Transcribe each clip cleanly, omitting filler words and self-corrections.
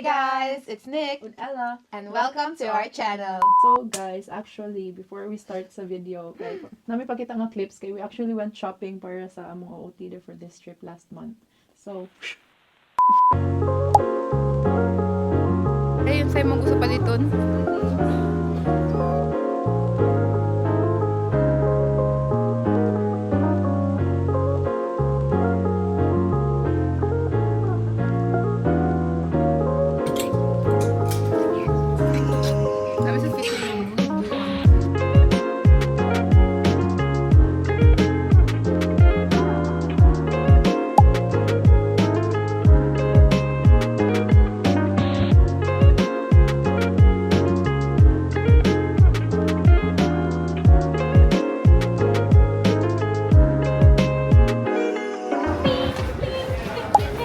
guys, it's Nick and Ella. and welcome to our channel. So guys, actually, before we start sa video, kay nami pakita nga clips kay we actually went shopping para sa among OOTD for this trip last month. So, Ayun, sa'yo mong gusto paliton. Sabi sa fit mo.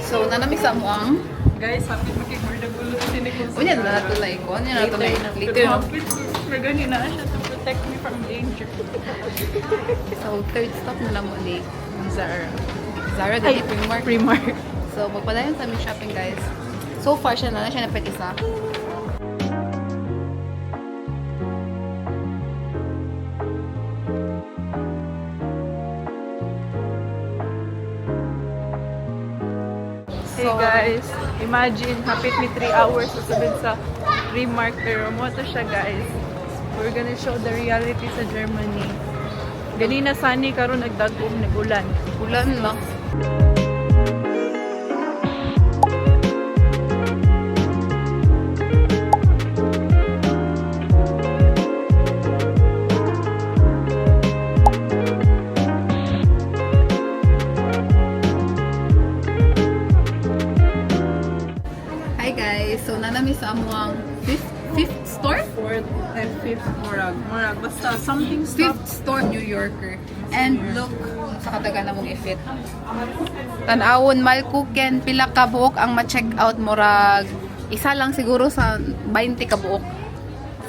So, nanami sa mo ang guys, happy makikita gulo si Nicole. unya na natulay ko. Unya na natulay. Later, no? Nagani na siya to protect me from danger. So, third stop na lang muli. Zara. Zara, Ay, dali Primark. Primark. So, magpadayon sa aming shopping, guys. So far, siya na napit isa. Hey guys, imagine, hapit me 3 hours sa sabid sa Primark, pero mo to siya guys. We're gonna show the reality sa Germany. Ganina sani karon nagdagom, nagulan. Ulan lang. Hi guys, so nanami sa amuang fifth store? 4th and 5th murag. Basta something stop. Fifth store New Yorker. And look, sa kataga na mong ifit. Tanawon malkuken, pila ka buok ang ma-check out murag. Isa lang siguro sa 20 ka buok.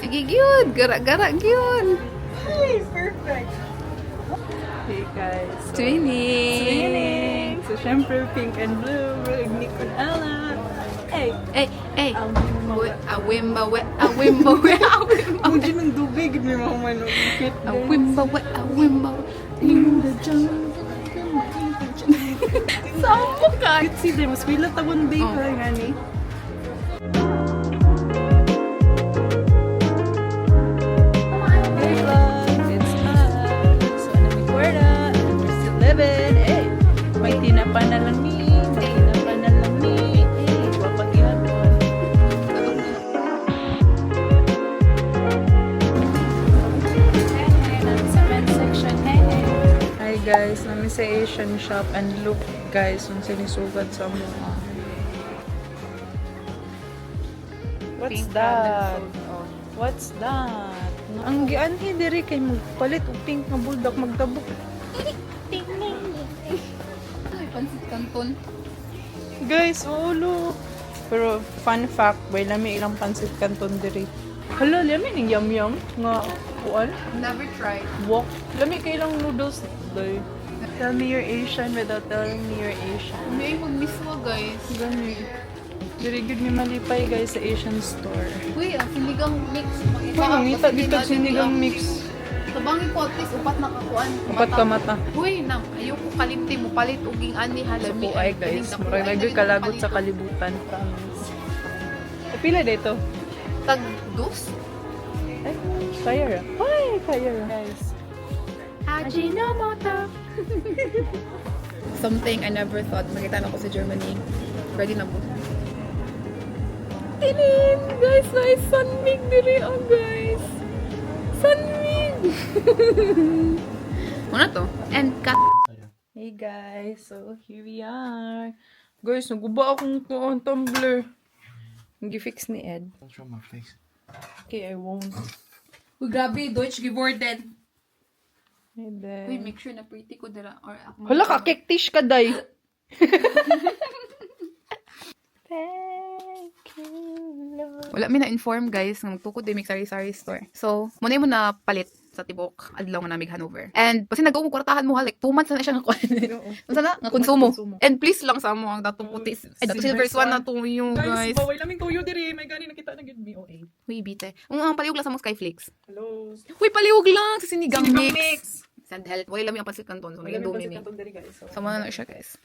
Sige gyud, gara-gara gyud. Hey, perfect. Hey guys. Twinning. So syempre pink and blue, we're Nick and Ella. Hey, Hey. Awimba we. Awimba. ang dyan ng dubig, may mga manukit. Awimba. In the jungle. Saan mo ka? See them, mas wila tabon day Oh. ka nga ni. Hey vlog, it's us. So, namikwarda, and we're still living. Hey, may tinapa na lang ni. Hey, wapag-ihapon. Sa men's section, hey. Hi guys, namin sa Asian shop and look guys, kung sinisugad sa mga. What's Pink that? cabin food. Oh. What's that? Ang gianhi diri kay magpalit og pink nga bulldog magtabok. Ay, pansit canton. Guys, ulo. Pero fun fact, way lami ilang pansit canton diri. Hala, lami ning yum nga kuan. Never tried. Wok. Lami kay ilang noodles day. Tell me you're Asian without telling me you're Asian. May magmiswa, guys. Gani. Very good may malipay guys sa Asian store. Uy, ang sinigang mix. Uy, ngita dito sinigang mix. Tabangin ko at least upat na kakuan. Upat ka mata. Uy, ayoko kalimti mo palit uging ani halami. Ay guys, murag nagay kalagot sa kalibutan. Promise. Pila dito? Tag dos? Ay, kaya ra. Ay, kaya ra. Guys. Ajinomoto. Something I never thought makita na ko sa Germany. Ready na po. Tinin! Guys, nice sunmig diri oh guys. Sunmig! Ano to? And cut. Hey guys, so here we are. Guys, naguba akong tuon tumbler. Nag-fix ni Ed. What's wrong with my face? Okay, I won't. Uy, grabe, Deutsch geworden. Hey there. Uy, make sure na pretty ko dira. Or ako. Hala ka, kektish ka, day. Thank you, Lord. Wala mi na-inform guys nga magtukod din may sari-sari store. So, muna mo na palit. sa tibok adlaw nga namig Hanover. And kasi nag-uong kwartahan mo ha, like 2 months na siya nga kuan. Unsa na nga konsumo. And please lang sa mo ang datong puti. Ay dato silver swan na to yung guys. bawal laming tuyo diri. May gani nakita na gid mi. OA. Huy bite. Ang paliwog lang sa mo Skyflakes. Hello. Huy paliwog lang sa sinigang Sinigang mix. Sand health. Wala lang yung pansit canton. So may dumi ni. diri guys. So, Sama na siya guys.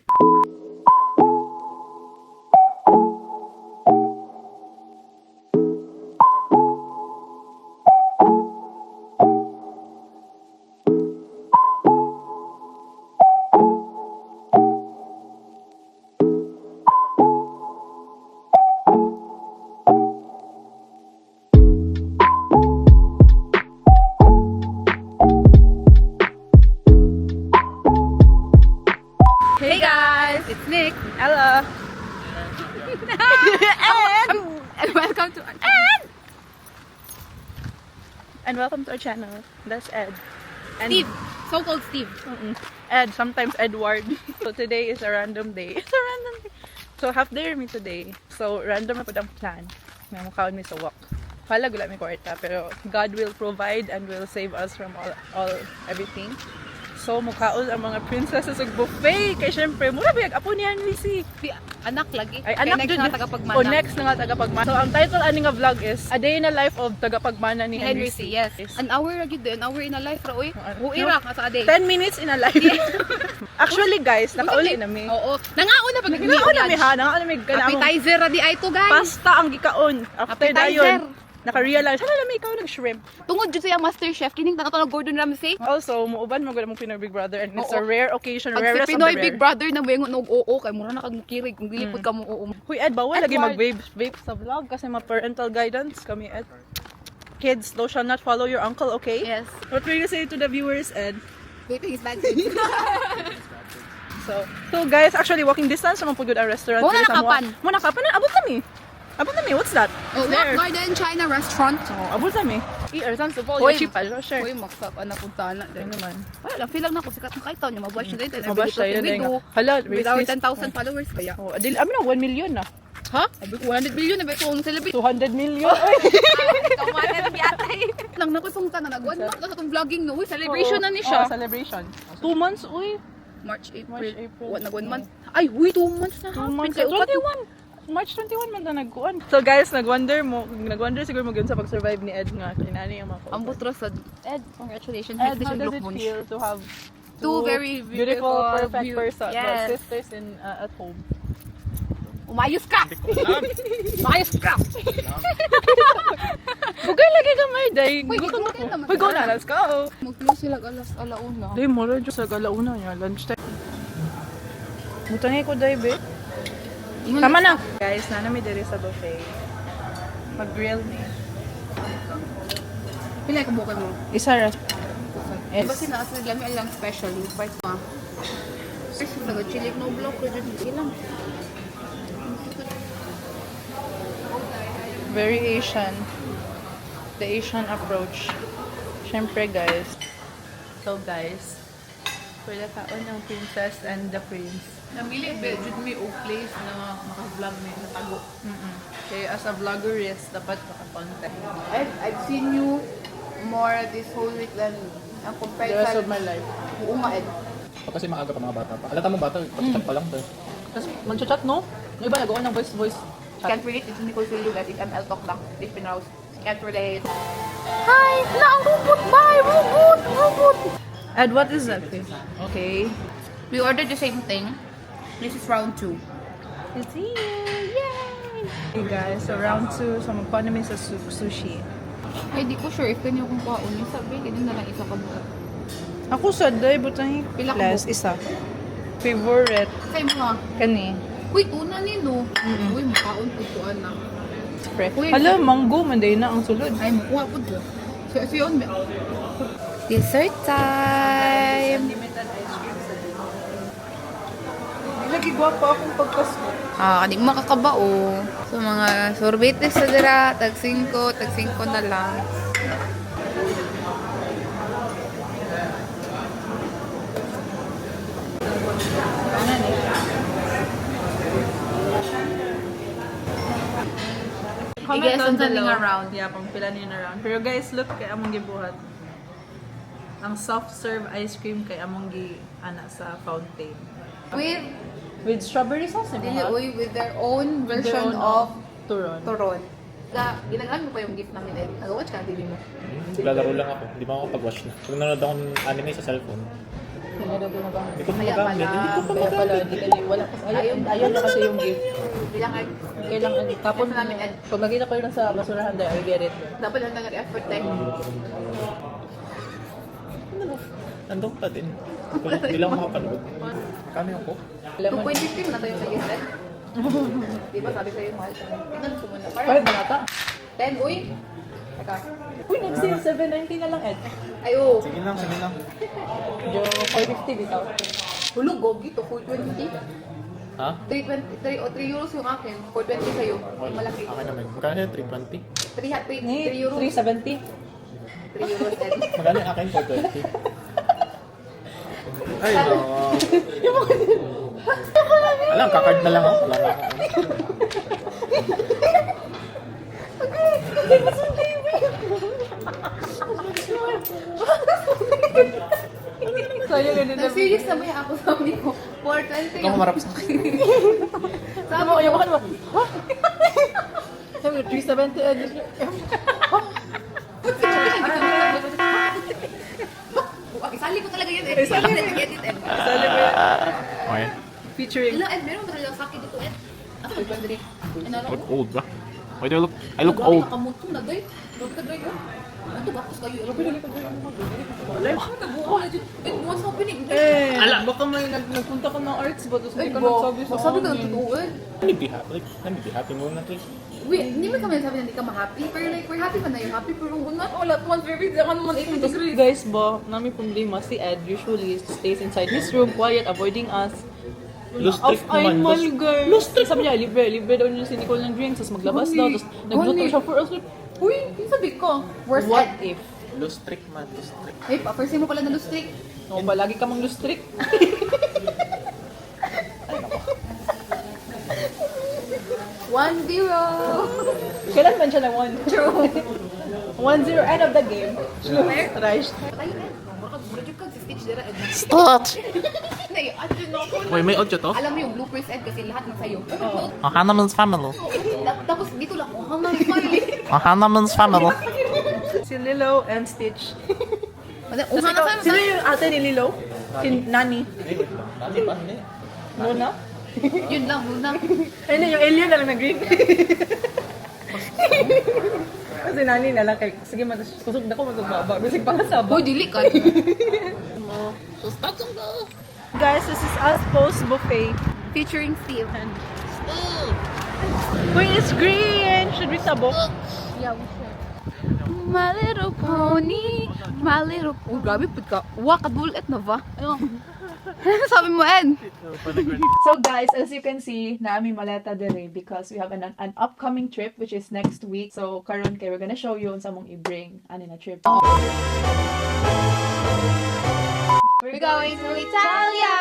Hey guys, it's Nick. Ella. And welcome to And welcome to our channel. That's Ed. And Steve. So-called Steve. Ed, sometimes Edward. So today is a random day. It's a random day. So half day me today. So random na po ang plan. May mukhaon mi sa walk. Hala gula mi kwarta pero God will provide and will save us from all everything. So mukhaon ang mga princesses ug buffet kay syempre mura ba apo niyan Lisi. Anak lagi. Ay, Kaya anak next jud na ni- tagapagmana. Oh, next na nga tagapagmana. So ang title ani nga vlog is A Day in the Life of Tagapagmana ni Henry Henry C. C. Yes. An hour lagi din. An hour in a life ra oy. Uira ka sa day. 10 minutes in a life. Actually guys, nakauli na mi. Oo. Nangaon na pag Nangaon na mi ha, nangaon na mi ganamo. Appetizer ra di ay to guys. Pasta ang gikaon. After Appetizer. dayon, naka-realize, hala na may ikaw nag-shrimp. Tungod jud sa Master Chef kining tanong ng Gordon Ramsay. Also, muuban mo mong Pinoy Big Brother and it's Oo. a rare occasion, Pag rarest si Pinoy of the Big rare. Brother na wengon og oo kay mura na kag mukirig kung dili pud ka mo oo. Huy Ed, bawal lagi Edward. mag-vape sa vlog kasi ma-parental guidance kami Ed. Kids, thou shall not follow your uncle, okay? Yes. What will you say to the viewers, Ed? Vaping is bad. So guys, actually walking distance naman po good ang restaurant. Muna diri sa nakapan. Mua. Muna nakapan. Abot kami. Abot kami. What's that? Oh, There. Rock Garden China Restaurant. Oh, abot kami. Ersan sa Paul. Hoy, Cheap pa. Sure. Uy, maksak na punta na Ano din. naman? Wala lang, feel lang na ako sikat na kaitaw niya. Mabash na din. Mabash tayo na nga. Hala, With our racist. 10,000 followers kaya. Oh, adil, amin na 1 million na. Ha? Sabi ko 100 billion na ba ito ang celebrate? 200 million. Kawanan ng yatay. Lang nakusungta na nag-1 month na sa itong vlogging no. Uy, celebration na ni siya. Oh, celebration. 2 months, uy. March, April. March, April. What, nag-1 month? Ay, uy, 2 months na. 2 months. Kaya upat- 21. March 21 man na nagkuan. So guys, nagwonder siguro mo sa pag-survive ni Ed nga. Kinani ang mga Ang butro sa Ed, congratulations. Ed, Next how is does yung it look feel to have Two very beautiful, perfect view- person, Yes. sisters in at home? Umayos ka! Umayos ka! Bugay lagi ka may day. Uy, gutom na naman. Uy, go na, let's go. Mag-close sila alas alauna. Day, mo rin sa galauna niya, lunchtime. Butangin ko, day, be. Tama na. Guys, nanami diri sa buffet. Mag-grill ni. Pila ka bukay mo? Isa ra. Yes. Basta na asal lami alang specially. Part ma. First, nag-chili no block. Ilang. Very Asian. The Asian approach. Siyempre, guys. So, guys. For the taon ng princess and the prince. Namili ba jud mi og place na maka-vlog mi na tago. Okay, as a vloggeress, dapat makakontent. I've seen you more this whole week than ang The compared rest sa of my life. Oo nga Ed. Kasi maaga pa mga bata pa. Alata mo bata, pag-chat pa lang. Tapos, mag-chat, no? Yung iba nagawa ng voice. Can't relate. It's Nicole Silio guys. It's ML Talk lang. This Pinrouse. Can't relate. Hi! Na ang robot! Bye! Robot! Ed, what is that thing? Okay. We ordered the same thing. This is round 2. It's here! Yay! Hey guys, so round 2, so magpaano namin sa sushi. Ay, di ko sure if kanyo kung kaon. Yung sabi, ganyan na lang isa ka buka. Ako sa day, butang Pila ka plus, isa. Favorite. Say mo nga. Kani. Uy, tuna ni no. Uy, makaon po kuan na. Fresh. Uy, Hala, mango, manday na ang sulod. Ay, makuha po ko. So yun. Dessert time! Limited ice cream sa day. Lagi gwapo akong pagpasko. Di mo makakabao. So, mga sorbetes sa dira, tag 5 na lang. Comment I guess down something below. around. Yeah, pang pila niyo na round. Pero guys, look kay among gibuhat. Ang soft serve ice cream kay among ana sa fountain. With strawberry sauce Dili, uy, with their own version of turon. turon. Ginagalan mo pa yung gift namin, Ed. Nag-watch ka, TV mo. Naglalaro lang ako. Hindi mo ako pag-watch na. Kung nanonood ako ng anime sa cellphone, Sinado na ba? hindi ko Kaya magamit. pala. Hindi ko Kaya pala, di ka wala. Ayaw na kasi yung gift. Bilang Ed. Kailangan, tapon Ito namin, Ed. pag nakita ko yun sa basurahan, I get it. Dapat lang nag-effort tayo. Nandun pa din. Hindi lang ako makapanood. Kano yung coke? 2.15 na tayo sa gift, Ed. Di ba sabi sa'yo, mahal siya. Tingnan ko muna. Five Parang ba nata? 10, uy. Teka. Uy, nag-sale 790 na lang, Ed. Ay, oo. Sige lang, sige lang. Medyo 450 bitaw. Hulog, gogi to. 420. Ha? 3 euros yung akin. 420 sa'yo. Yung malaki. Akin naman. Magkano yun? 320? 3 euros. 370. 3 euros, Ed. Magkano yung akin? 420? Ay, no. Alam, kakard na lang ako. Wala na ako. Sayang ganun na. Na-serious na ba yung ako sabi ko? 420 Ikaw humarap sa akin. Sabi Ano, ayaw ka ba? Sabi ko, 370, Ed. Isali ko talaga yun, Ed. Isali ko talaga yun, Ed. Sali mo yan. Okay. Featuring. Hello, Ed. Meron ba talaga sa akin dito, Ed? Ako, 500. Ano, Look old ba? Why do I look old? Nakamuto na, Doy. Huwag ka, Doy. Ano, bakos kayo? Ano, nabuha na dyan. Ed, what's happening? Baka may nagpunta ka ng arts ba? Tapos hindi Ed, ka nagsabi sa sabi ka ng amin. totoo, Ed. Let me be happy. Let me be happy muna, please. Wait, hindi mo kami sabi na hindi ka ma-happy. Pero like, we're happy pa na you're happy. Pero kung not all at once, baby, di ka naman 80 degrees. Guys ba, namin problema si Ed usually stays inside his room, quiet, avoiding us. Loose trick naman. Einmal, girl. Sabi niya, libre daw niya si Nicole ng drinks, tapos maglabas daw, tapos nagluto siya for us. Uy, yung sabi ko. Worst What Ed. if? Loose trick man, loose trick. Hey, pa-first mo pala na lustrik. O ba, lagi ka mang lustrik? 1-0. Kailan man siya nag-1? True. 1-0, end of the game. Right. Tayo na. Baka ka si Stitch dira, Ed. Stop! Nay, adyo na ako. Wait, may audio to? Alam mo yung bloopers, Ed, kasi lahat ng sayo. Hannahman's family. Tapos dito lang, oh, hanggang smiley. Hannahman's family. Si Lilo and Stitch. Uha na Sino yung ate ni Lilo? Si Nani. Nani pa? Hindi. Muna? Yun lang, muna. Ayun yung alien na lang na green. Kasi Nani na lang kay, sige kusog na ko magbaba. Bisig pangasaba. Uy, dili ka. Guys, this is us post buffet. Featuring Steve. Wait, it's green! Should we sabok? Yeah, we should. My little pony, my little... Oh, grabe po ka. Uwa, kadulit na ba? Ano? Sabi mo, Ed? So guys, as you can see, naami maleta dire because we have an upcoming trip which is next week. So karon kay we're gonna show you unsa mong i-bring ani na trip. We're going to Italia!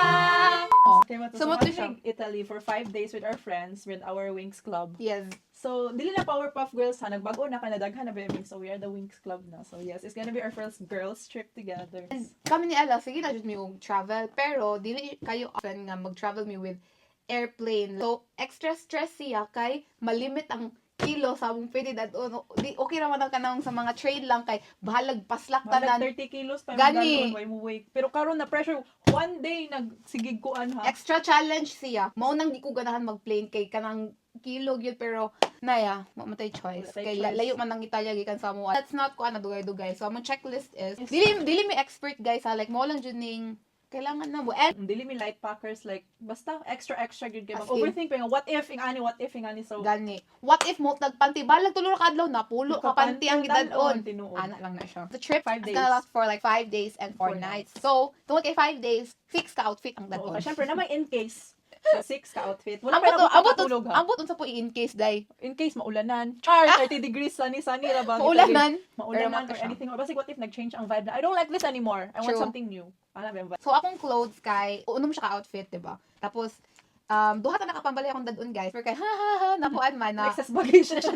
So So, mo what to to siya? Italy for 5 days with our friends with our Wings Club. Yes. So dili na Powerpuff Girls ha, nagbago na kanadaghan na ba so we are the Wings Club na. So yes, it's gonna be our first girls trip together. Kami ni Ella, sige na dyan mo travel. Pero, dili kayo often nga mag-travel me with airplane. So, extra stress siya kay malimit ang kilo sa mong pwede dadon. Di okay raman ang kanang sa mga train lang kay bahalag paslak Mga tanan. 30 kilos pa Gani. mo weight. Pero karon na pressure one day nagsigig kuan ha. Extra challenge siya. Mao nang di ko ganahan mag-plane kay kanang kilo gyud pero naya, mamatay choice. Mamatay Kay choice. layo man ang Italia gikan sa mo. That's not ko ana dugay-dugay. So among checklist is dili mi expert guys ha, like mo lang jud ning kailangan na mo. And Dili mi light packers like basta extra good kay As mag-overthink pa nga what if ingani so gani. What if mo tagpanti balag tulo ka adlaw na pulo ka panti ang gidadon. tinuod. Ana lang na siya. The trip 5 is days. gonna last for like 5 days and 4 4 nights. So, tungod kay 5 days, fix ka outfit ang Oo, dadon. kasi syempre naman in case sa 6 ka outfit. Wala Ambot pa ambot tulog ha. ambot unsa po in case day. In case maulanan. Char 30 degrees sunny ra ba? Maulanan. Maulanan Pero or siya. anything or basta what if nag-change ang vibe na I don't like this anymore. I want True. something new. Ano ba yung vibe? So, akong clothes kay, unom siya ka-outfit, diba? Tapos, duha ta nakapambali akong dadun guys. Pero kay nakuan man na Excess baggage na siya.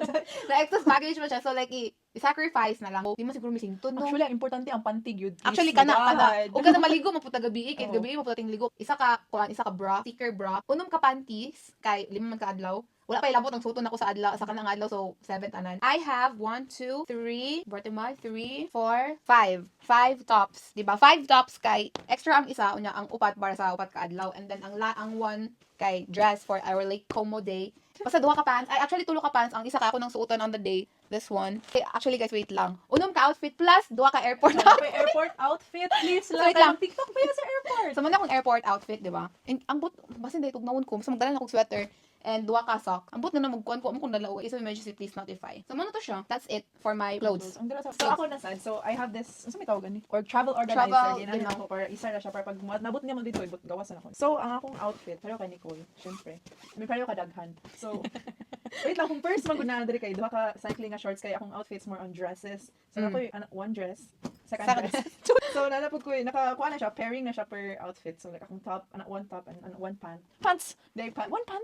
na excess baggage mo siya. So like i-sacrifice na lang. Di mo siguro missing to no. Actually, ang importante ang pantig yun. Actually Please, kana God. o kada maligo mo puta gabi kay Oo. gabi mo puta ting ligo. Isa ka bra, sticker bra. Unom ka panties kay 5 man ka adlaw. Wala pa ilabot ang suton ako sa adlaw sa kanang adlaw so 7 tanan. I have 1 2 3 Bartima 3 4 5 tops, di ba? 5 tops kay extra ang isa unya ang upat para sa upat ka adlaw and then ang one kay dress for our Lake Como day. Basta duha ka pants. Ay actually tulo ka pants ang isa ka ako ng suotan on the day. This one. Actually guys wait lang. Unom ka outfit plus duha ka airport Ano pa yung airport outfit, please lang. Wait lang. TikTok pa yan sa airport. So, man akong airport outfit, di ba? And ang but, basta hindi, tugnawon ko. So, magdala na akong sweater and duha ka sock. Ang but na magkuhan ko, kung dalawa, isa emergency, please notify. So, muna to siya. That's it for my clothes. Ang dala sa- So, ako na sad. So, I have this, ano may tawagan ni? Or travel organizer. Travel, Ginamit you know. ako para isa na siya para pag nabot niya mo dito, gawasan ako. So, ang akong outfit, pareho kay Nicole, syempre. May pareho ka daghan. So, wait lang, kung first maguna na diri kay duha ka cycling na shorts kay akong outfits more on dresses. So, ako yung one dress, second Second dress. So, nanapod ko nakakuha na siya, pairing na siya per outfit. So, like akong top, one top and one pant. Pants! Day pant. One pant?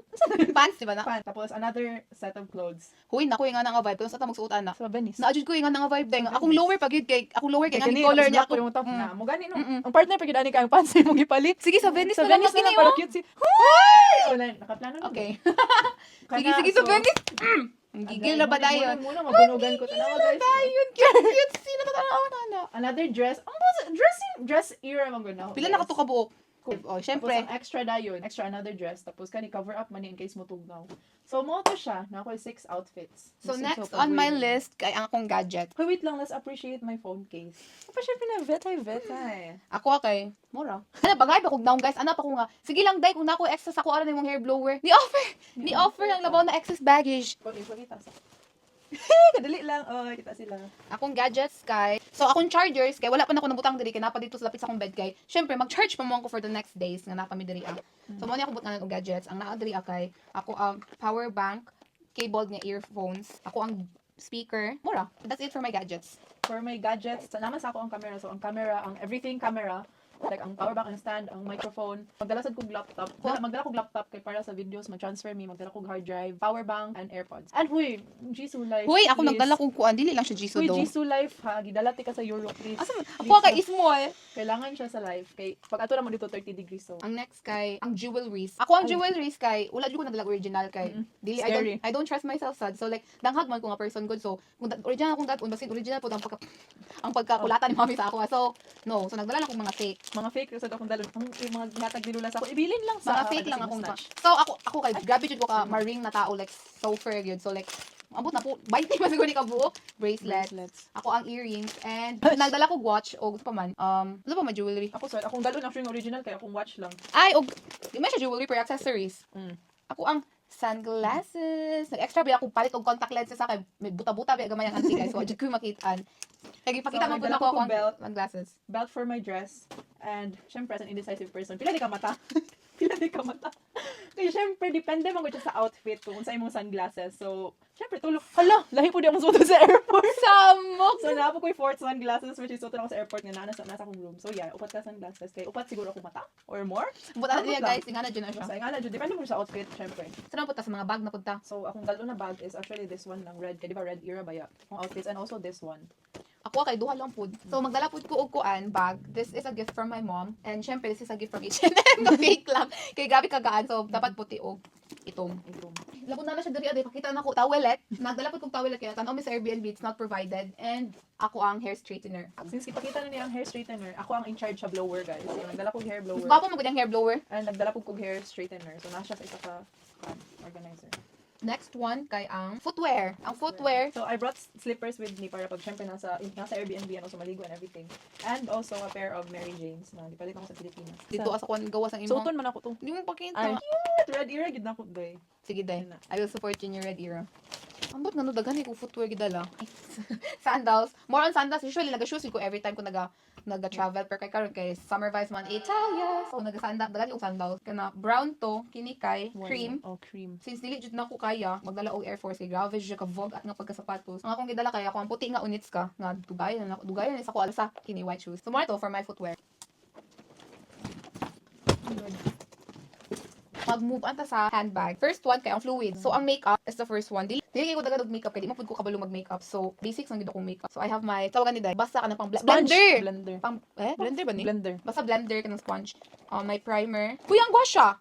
Pants, di ba na? Pant. Tapos, another set of clothes. Huy, naku, yung nga nga vibe. Pero sa tamang suotan na. Sa Venice. Na-adjud ko yung nga vibe. Dahil Sa akong Venice. lower pag yun kay, akong lower kay, nga Kani, color tapos niya. black pa yung top na. Mo gani no. Mm-mm. Ang partner pag gidani ka ang pants mo gipalit. Sige, sa Venice Sa na lang Venice mas na kini para mo. cute si. Hoy! Oh, nakaplano na. Okay. Kana, Sige, sa so, Venice. Gigil na ba tayo? Muna, mabunugan ko. Tanawa guys. Ayun, cute. Sino na tanawa na? Another dress. Ang dress era mong ganaw. Pila na ka to ka buok? Oh, Tapos syempre. ang extra dayon, extra another dress. Tapos kani cover up man in case mo tugnaw. So mo to siya, na ako 6 outfits. So, Mas next ito, on my pag-win. list, kay ang akong gadget. Hoy, wait lang, let's appreciate my phone case. Pa siya pinavetay. Ako kay mura. Ano bagay ba kog down guys? Ano pa ko nga? Sige lang dai kung nako excess ako ara nimong hair blower. Ni offer ang labaw na excess baggage. Pagkita sa. Kadali lang. Oh, kita sila. Akong gadgets kay. So akong chargers kay wala pa na ako nabutang diri kay napa dito sa lapit sa akong bed kay. Syempre mag-charge pa mo ako for the next days nga napa mi diri ah. So mo ni ako butang og gadgets. Ang naa diri kay ako ang power bank, cable nga earphones, ako ang speaker. Mura. That's it for my gadgets. For my gadgets, naman sa ako ang camera. So, ang camera, ang everything camera, like ang power bank, ang stand, ang microphone. Magdala sad kog laptop. Magdala kog laptop kay para sa videos, mag-transfer me, magdala kog hard drive, power bank, and AirPods. And huy, Jisoo Life. Huy, ako please. nagdala kog kuan dili lang siya Jisoo Huy, do. Jisoo Life ha. Gidala ti ka sa Europe, please. Asa man? Please, Ako kay ha. small. Kailangan siya sa life. Kay, pag ato naman dito, 30 degrees. So, Ang next kay ang jewelries. Ako ang Ay. jewelries kay wala jud ko nagdalag original kay. Mm-mm. Dili Scary. I don't trust myself sad. So like danghag man ko nga person good. So kung original akong dad basin original po ang pagkakulatan ni mami sa ako. So no, so nagdala lang akong mga fake. mga fake, sa akong dalon. Ang yung mga ginatag ni Lula sa ako. Ibilin lang sa Mga fake lang akong snatch. So ako kay grabe jud ko ka maring na tao like so fair gyud. So like ambot na po 20 man siguro ni kabuok bracelet. Bracelets. Ako ang earrings and nagdala ko watch og pa man ano pa man jewelry. Ako, sorry. Akong dalon actually yung original, kaya akong watch lang. Ay og di man siya jewelry pero accessories. Mm. Ako ang sunglasses. Nag-extra ba ako palit og contact lenses sa kay may buta-buta ba gamay ang anti guys. So, adjud ko makitaan. Kaya ipakita So, mo po nagdala na ko ko akong belt. glasses. Belt for my dress. And, syempre, as an indecisive person, pila di ka mata. Pila di ka mata. Kaya, syempre, depende mo siya sa outfit kung sa imong sunglasses. So, syempre, tulog. Hala, lahi po di akong suot sa airport. Samok! So, napo ko yung fourth sunglasses, which is suot ako sa airport nga nasa akong room. So, yeah, upat ka sunglasses. Kaya, upat siguro ako mata. Or more. Buta na Ambot niya lang. guys, ingana dyan na siya. Basta, ingala, Jud, depende mo sa outfit, syempre. Saan punta sa mga bag na punta? So, akong dalo na bag is actually this one lang, red. Kaya, di ba, red era ba ya? Akong outfits. And also this one. Ako kay duha lang food. So magdala pud ko og kuan bag. This is a gift from my mom and syempre this is a gift from H&M. No fake lang. Kay gabi kagaan so dapat puti og itong. Labot na siya diri ade pakita na ko towelette. Nagdala pud kog towelette kaya tan-aw mi sa Airbnb it's not provided and ako ang hair straightener. Since ipakita na niya ang hair straightener, ako ang in charge sa blower, guys. So, nagdala kong hair blower. Gwapo mo gud ang hair blower. And nagdala po kong hair straightener. So, nasa sa isa ka organizer. Next one kay ang footwear. Ang footwear So, I brought slippers with me para pag syempre nasa Airbnb and also maligo and everything. And also a pair of Mary Janes na di palit ako sa Pilipinas. dito sa kuan gawas ang So, imong. ton man ako to. Di mo pakita. Ay, cute! Red era, gid na ko, day. Sige day. I will support you in your red era. Ambot nga no daghan ko footwear gidala. Sandals. More on sandals. Usually naga-shoes ko every time ko naga-travel pero kay karon kay summer vibes man Italia. So naga-sandal daghan ko sandals. Kana brown to, kini kay cream. Oh, cream. Since dili jud na ko kaya magdala og Air Force kay grabe jud ka Vogue at nga pagkasapatos. Ang akong gidala kay ako ang puti nga units ka nga dugayon na sa ko alsa kini white shoes. So more to for my footwear. mag-move on ta sa handbag. First one kay ang fluid. So ang makeup is the first one. Dili ko daga makeup kay di mo pud ko kabalo mag-makeup. So basics ang gid akong makeup. So I have my tawagan ni Day. Basta ka na pang blender. Blender. Pang blender ba ni? Blender. Basta blender ka ng sponge. My primer. Kuya, ang gusha!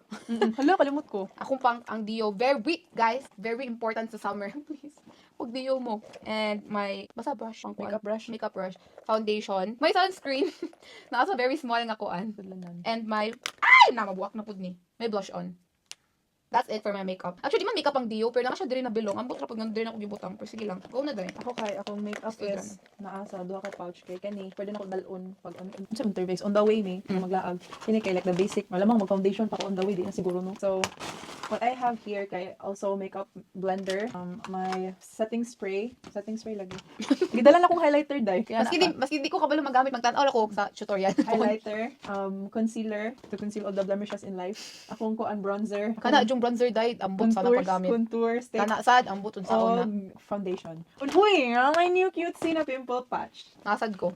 Hala, kalimot ko. Akong pang ang Dio. Very, guys, very important sa summer. Please, huwag Dio mo. And my, basta brush. Pang Makeup brush. Makeup brush. Foundation. May sunscreen. Nasa very small nga kuan. Tudlanan. And my, ay! Namabuak na pud ni. May blush on. That's it for my makeup. Actually, di man makeup ang Dio, pero na siya diri na bilong. Ang butra pag nang diri na ko gibutang. Pero sige lang. Go na dali. Ako kay akong makeup Sige, is naa sa duha ka pouch kay kani pwede na ko dalon pag sa interface on the way ni maglaag kini kay like the basic malamang mag foundation pa ko on the way di na siguro no. So what I have here kay also makeup blender, my setting spray lagi. Gidala na akong highlighter dai kaya Maski di ko kabalo magamit, magtanaw ako sa tutorial. highlighter, concealer to conceal all the blemishes in life. Akong ko an bronzer, Kana yung bronzer dye, ambot sana paggamit. contour stick, Kana sad, ambot sa una. foundation. Uy, my new cutesy na pimple patch. Nasad ko.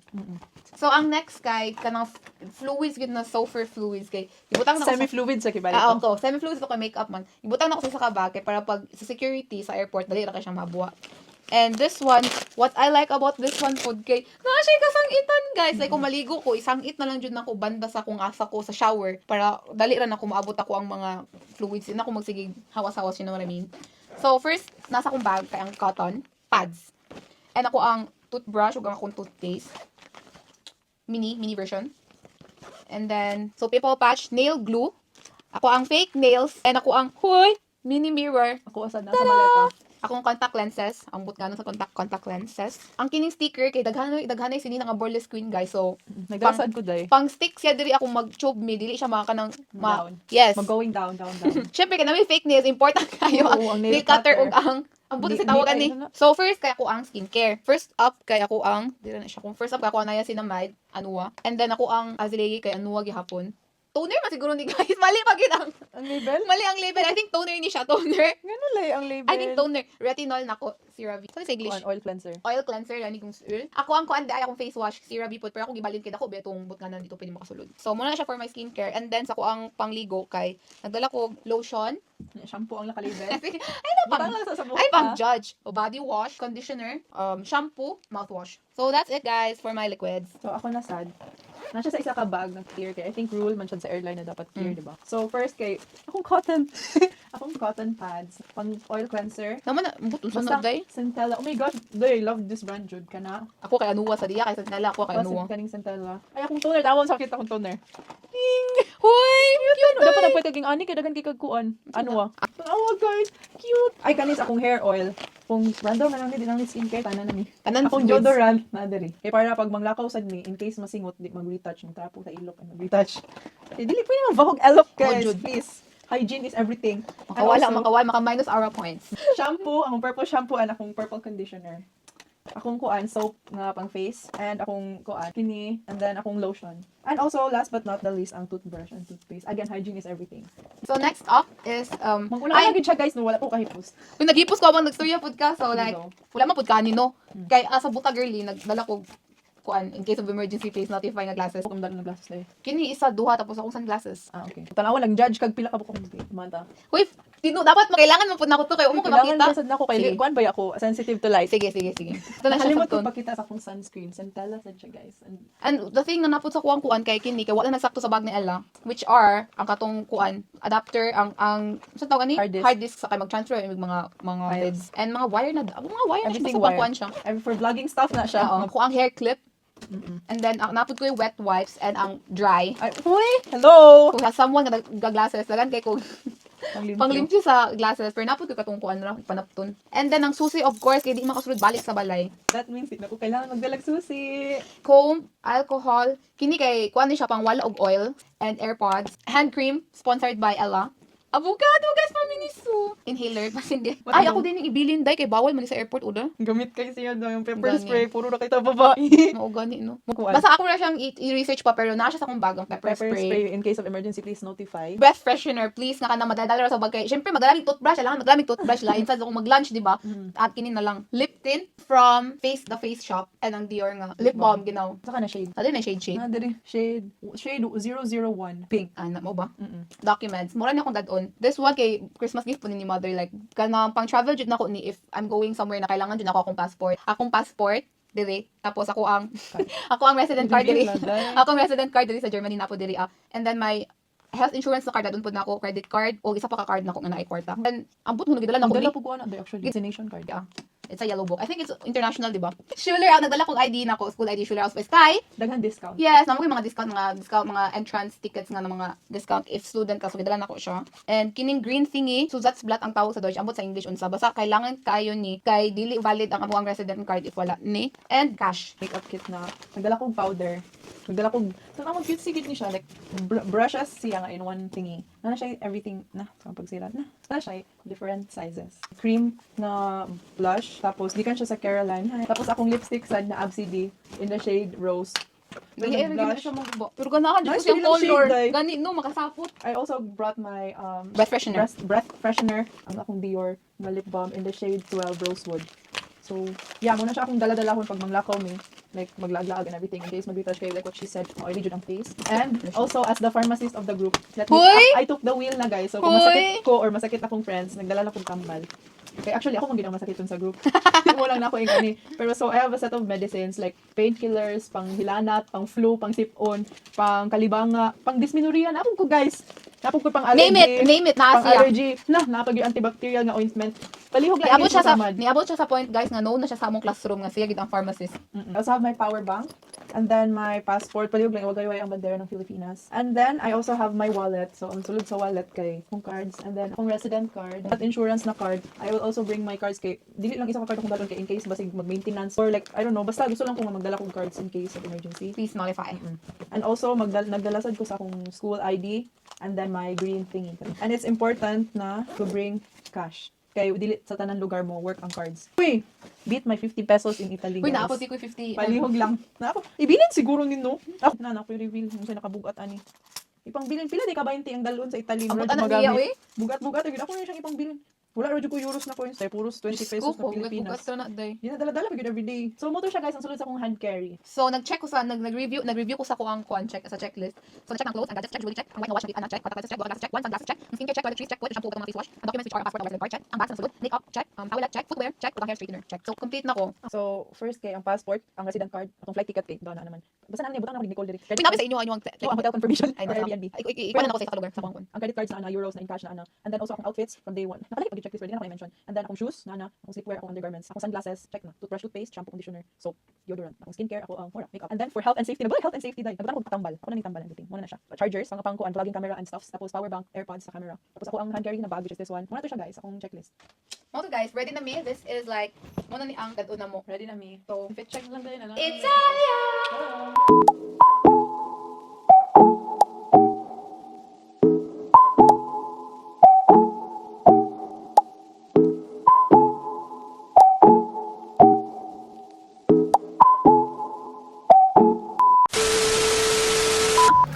So, ang next kay, kanang fluids gid na sulfur fluids kay. Ibutang na ko sa... Semi-fluid sa kibali Ah, ko. ako. Semi-fluids ako makeup man. Ibutang na ko sa kabag kay para pag sa security sa airport, dali ra kay siyang mabuwa. And this one, what I like about this one food kay, na siya kasangitan guys. Like, kung maligo ko, isangit na lang jud na ko banda sa kung asa ko sa shower para dali ra na ko maabot ako ang mga fluids. Hindi na ko magsige hawas-hawas, you know what I mean? So, first, nasa akong bag kay ang cotton pads. And ako ang toothbrush ug ang akong toothpaste. Mini version. And then, so pimple patch, nail glue. Ako ang fake nails. And ako ang, mini mirror. Ako asad na sa maleta. Akong contact lenses. Ang butganon sa contact lenses. Ang kining sticker, kay daghanay sini nga burlesque queen, guys. So, Nagdasad ko day. pang stick siya diri ako mag-tube me. Dili siya mga kanang, Down. yes. Mag-going down. Siyempre, kaya may fake nails, important kayo Oo, ang ang nail nail cutter cutter. ug ang buto sa tawagan ni. So, first, kaya ako ang skincare. First up, kaya ako ang, dira na siya kung first up, kaya ako ang niacinamide, Anua. And then, ako ang Azilegi, kay Anua gihapon. Toner man siguro ni guys. Mali pa gid ang label? mali ang label. I think toner ni siya, toner. Ganun lang ang label. I think toner. Retinol nako, CeraVe. Ano sa English? Oil cleanser. Oil cleanser, yani kung oil. Ako ang kuan akong face wash, CeraVe pud, pero ako gibalin kay dako betong butganan dito pwede makasulod. So muna na siya for my skincare, and then sa ko ang pangligo kay nagdala ko lotion. Shampoo ang nakalabel. Ay na pang Butang lang sa buhok. ay pang judge. O body wash, conditioner, shampoo, mouthwash. So that's it guys for my liquids. So ako nasad. Nasa sa isa ka bag na clear kay I think rule man siya sa airline na dapat clear, di ba? So first kay akong cotton pads, pang oil cleanser. Naman na buto sa day. Centella. Oh my gosh, I love this brand Jude kana. Ako kay Anua sa diya kay Sanela, ako kay Anua. Kaning Centella. Ay akong toner, tawon sakit akong toner. Hoy, cute. Dapat ang pwede kang ani kay dagan kay kagkuan. Ano ah? Oh guys, cute. Ay kanis akong hair oil. Kung random na lang din ang skincare tanan na ni. Tanan Akong fluids. deodorant na diri. Kay para pag manglakaw sad ni in case masingot di mag-retouch ng tapo sa ilok and mag-retouch. Eh dili pwede man bahog elop guys, Jude. please. Hygiene is everything. Makawala, And also, maka-minus aura points. shampoo, akong purple shampoo and akong purple conditioner. Akong kuan soap nga pang face and akong kuan kini and then akong lotion. And also last but not the least ang toothbrush and toothpaste. Again, hygiene is everything. So next up is Mangula ay, lagi siya guys no wala po kahipos. kung naghipos ko abang nagstorya pud ka, so like Dito. wala man pud ka nino. Kay asa buta girly nagdala ko kuan in case of emergency please notify nga glasses. Kung dalo ng glasses na Kini isa duha tapos akong sunglasses. okay. Tanawa lang judge kag pila ka bukong mata. Uy, dapat makailangan mo pud nako to kay umo ko Kailangan makita. basad na ako kay Sige. kuan ba ako sensitive to light. Sige. Ito na siya Nakalimot ko sa pakita sa akong sunscreen. Centella sad siya guys. And the thing na napod sa kuan kay kini kay wala nagsakto sa bag ni Ella, which are ang katong kuan adapter ang sa tawag ni Hard disk. sa kay mag-transfer yung mga Files. lids and mga wire na mga wire na siya Everything basta wire. kuan siya. And for vlogging stuff na siya. Oo, ako ang hair clip. And then napod ko yung wet wipes and ang dry. Ay, uy! Hello! Kung someone nga glasses, dagan kay ko panglimpyo sa glasses, pero napod ko katong kuan ra panapton. And then ang susi of course kay di makasulod balik sa balay. That means di na ko kailangan magdalag susi. Comb, alcohol, kini kay kuan ni siya pang wala og oil and AirPods. Hand cream sponsored by Ella. Avocado guys, paminiso. Inhaler, mas hindi. Ay, ako din yung ibilin day kay bawal man sa airport uda. Gamit kayo siya daw yung pepper Gani. spray. Puro na kayo babae. Mao gani no. Kuan. Basta ako na siyang i-research pa pero naa siya sa akong bagang pepper, spray. in case of emergency, please notify. Breath freshener, please nga kana madadala ra sa bagay. Syempre magdalamig toothbrush, kailangan magdalamig toothbrush la. Instead ako mag-lunch, di ba? At kinin na lang. Lip tint from The Face Shop and ang Dior nga. Lip balm ginaw. Saka na shade. Ano na shade? Ah, dali. Shade 001. Pink. Ano mo ba? Mm-mm. Documents. Mura niya akong dadon. gihapon. This one kay Christmas gift po ni mother, like kanang pang travel jud nako ni if I'm going somewhere na kailangan jud ako akong passport diri, tapos ako ang ako ang resident card diri. Ako ang resident card diri sa Germany na po diri and then my health insurance na card adun pud nako, credit card o isa pa ka card nako nga naay kwarta. And ambot mo nagdala nako Dala ni. po ko ano, actually, destination card. Yeah. It's a yellow book. I think it's international, di ba? Schuler out, nagdala kong ID nako, school ID Schuler House by Sky. Daghan discount. Yes, naman ko yung mga discount, mga entrance tickets nga ng mga discount if student ka. So, gidala na ko siya. And kining green thingy, Zusatzblatt ang tawag sa Deutsch. Ambot sa English unsa. Basta kailangan kayo ni, kay dili valid ang amuang resident card if wala ni. And cash. Makeup kit na. Nagdala kong powder. Nagdala kong, saan ang cute sigit ni siya. Like, brushes siya nga in one thingy. Nana siya everything, sa pagsirat na. Nana siya different sizes. Cream na blush. Tapos, di kan siya sa Caroline. Tapos, akong lipstick sad na ABCD in the shade Rose. Gani, Then, gani blush. siya magbo. Pero ganahan, Nice, dito siyang really color. shade, like. Gani, no, makasapot. I also brought my Breath freshener. breath freshener. Ang akong Dior na lip balm in the shade 12 Rosewood. So, yeah, muna siya akong dala-dalahon pag manglakaw me. Like, maglaag-laag and everything in case mag-retouch kayo, like what she said, oily jud ang face. And also, as the pharmacist of the group, Hoy! I took the wheel na, guys. So, kung Hoy! masakit ko or masakit akong friends, nagdala na akong tambal. Okay, actually, ako mang ginang masakit dun sa group. Mo lang na ako yung ani. Pero so, I have a set of medicines like painkillers, pang hilanat, pang flu, pang sip-on, pang kalibanga, pang dysmenorrhea. Napog ko, guys. Napog ko pang allergy. Name it, Pang naasya. allergy. Napag yung antibacterial nga ointment. Palihog lang Niabot yung siya sa tamad. niabot siya sa point guys nga known na siya sa among classroom nga siya gid ang pharmacist. I also have my power bank. And then my passport. Palihog lang. Wagay ang bandera ng Pilipinas. And then I also have my wallet. So, ang sulod sa wallet kay kung cards. And then akong resident card. At insurance na card. I will also bring my cards kay dili lang isa ka card akong dalon kay in case basig mag-maintenance or like I don't know basta gusto lang ko nga magdala kong cards in case of emergency. Please notify. And also nagdalasad ko sa akong school ID and then my green thingy. And it's important na to bring cash. Kay dili sa tanan lugar mo work ang cards. Uy, beat my 50 pesos in Italy. Uy, guys. naapot ko 50. Palihog lang. Na ako. Ibilin siguro nino. Ako na ako reveal kung saan nakabugat ani. Ipang bilin pila di ka 20 ang dalon sa Italy. Ang Mura bugat jud na niya, magamit. uy. Bugat-bugat gyud ako na siyang ipang bilin. Wala ra jud ko euros na coins, puros 20 pesos na Pilipinas. Bugat na day. Yun na dala-dala gyud every day. So mo to siya guys, ang sulod sa akong hand carry. So nag-check ko sa nag-review ko sa kuang check sa checklist. So na-check ang clothes, ang gadgets check, jewelry check, ang white na wash, ang check, contact lenses check, glasses check, wine sunglasses check, ang skincare check, toiletries check, toilet shampoo, mga face wash, ang documents which are ang passport, ang resident card check, ang bags na sulod, makeup check, towelette check, footwear check, ang hair straightener check. So complete na ko. So first kay ang passport, ang resident card, atong flight ticket kay na naman. Basta na butang na ako ni Nicole diri. Uy, nabi sa inyo ang check. Ang hotel confirmation Ay, or nasa- Airbnb. Ikuha na ako sa lugar sa kuang. Ang credit cards na ana, euros na in cash na ana. And then also akong outfits from day one. Nakalagay pag checklist ready na ako na-mention. And then akong shoes na ana, akong sleepwear, akong undergarments, akong sunglasses, check na. Toothbrush, toothpaste, shampoo, conditioner, soap, deodorant, akong skincare, ako ang makeup. And then for health and safety, health and safety dai. Nagbutan ako tambal. Ako na ni tambal everything. Muna na siya. Chargers, mga pangko, ang vlogging camera and stuff. Tapos power bank, AirPods sa camera. Tapos ako ang hand carry na bag which is this one. Muna to siya guys, akong checklist. Mo to guys, ready na me. This is like mo na ni ang daduna mo. Ready na me. So, Fit check lang din ano. Italia.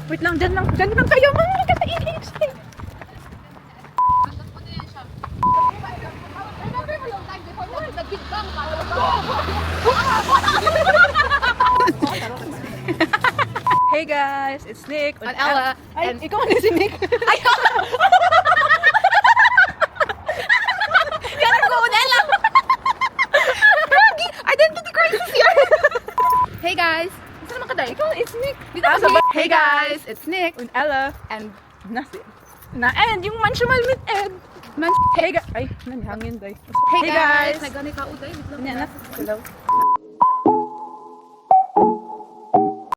Wait lang, dyan lang kayo mga katainit. Hey guys, it's Nick. And Ella. Ay, And ikaw na si Nick. Yan ko lang. Identity crisis here. Hey guys. Saan naman ka dahil? Ikaw, it's Nick. Dito ako sa Hey guys, it's Nick And Ella. and Nasi. Na and yung Manchumal with Ed. Man. Hey guys. Ay, nanihangin day. Hey guys. guys. Nagani ka uday. Yan na. Hello.